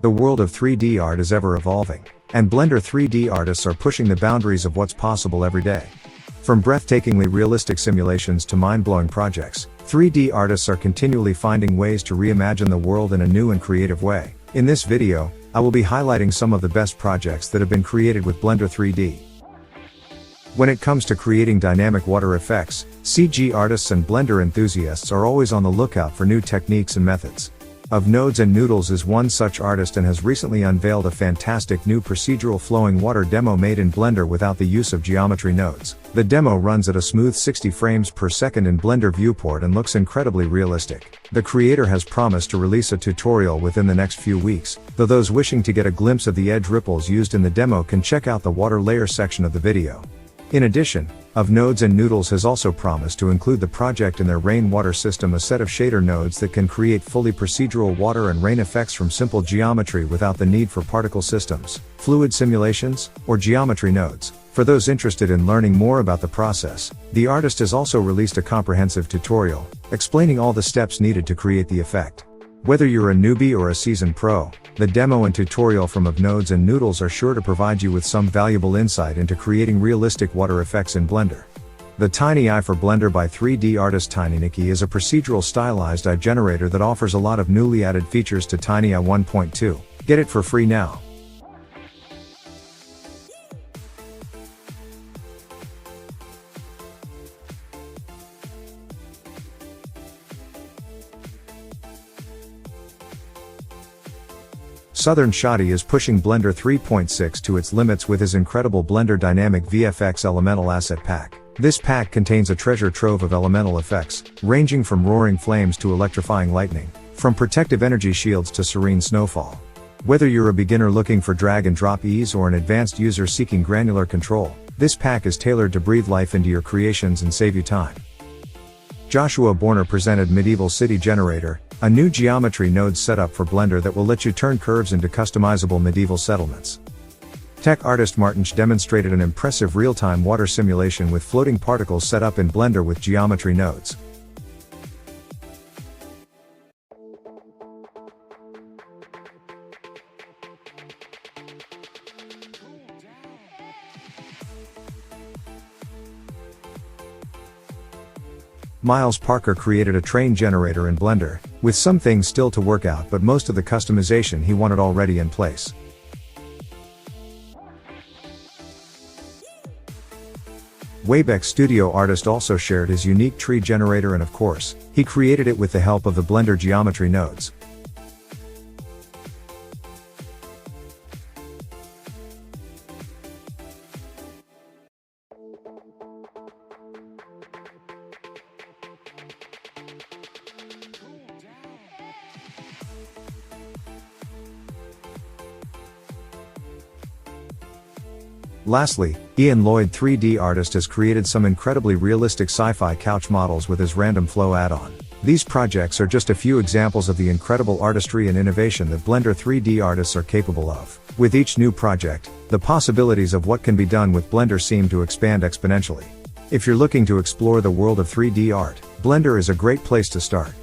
The world of 3D art is ever evolving, and Blender 3D artists are pushing the boundaries of what's possible every day. From breathtakingly realistic simulations to mind-blowing projects, 3D artists are continually finding ways to reimagine the world in a new and creative way. In this video, I will be highlighting some of the best projects that have been created with Blender 3D. When it comes to creating dynamic water effects, CG artists and Blender enthusiasts are always on the lookout for new techniques and methods. Of Nodes and Noodles is one such artist and has recently unveiled a fantastic new procedural flowing water demo made in Blender without the use of geometry nodes. The demo runs at a smooth 60 frames per second in Blender viewport and looks incredibly realistic. The creator has promised to release a tutorial within the next few weeks, though those wishing to get a glimpse of the edge ripples used in the demo can check out the water layer section of the video. In addition, Of Nodes and Noodles has also promised to include the project in their rainwater system, a set of shader nodes that can create fully procedural water and rain effects from simple geometry without the need for particle systems, fluid simulations, or geometry nodes. For those interested in learning more about the process, the artist has also released a comprehensive tutorial, explaining all the steps needed to create the effect. Whether you're a newbie or a seasoned pro, the demo and tutorial from Of Nodes and Noodles are sure to provide you with some valuable insight into creating realistic water effects in Blender. The Tiny Eye for Blender by 3D artist TinyNicky is a procedural stylized eye generator that offers a lot of newly added features to Tiny Eye 1.2. Get it for free now. Southern Shotty is pushing Blender 3.6 to its limits with his incredible Blender Dynamic VFX Elemental Asset Pack. This pack contains a treasure trove of elemental effects, ranging from roaring flames to electrifying lightning, from protective energy shields to serene snowfall. Whether you're a beginner looking for drag and drop ease or an advanced user seeking granular control, this pack is tailored to breathe life into your creations and save you time. Joshua Borner presented Medieval City Generator, a new geometry node setup for Blender that will let you turn curves into customizable medieval settlements. Tech artist Martinch demonstrated an impressive real-time water simulation with floating particles set up in Blender with geometry nodes. Miles Parker created a train generator in Blender, with some things still to work out but most of the customization he wanted already in place. Wayback Studio artist also shared his unique tree generator and of course, he created it with the help of the Blender geometry nodes. Lastly, Ian Lloyd 3D artist has created some incredibly realistic sci-fi couch models with his Random Flow add-on. These projects are just a few examples of the incredible artistry and innovation that Blender 3D artists are capable of. With each new project, the possibilities of what can be done with Blender seem to expand exponentially. If you're looking to explore the world of 3D art, Blender is a great place to start.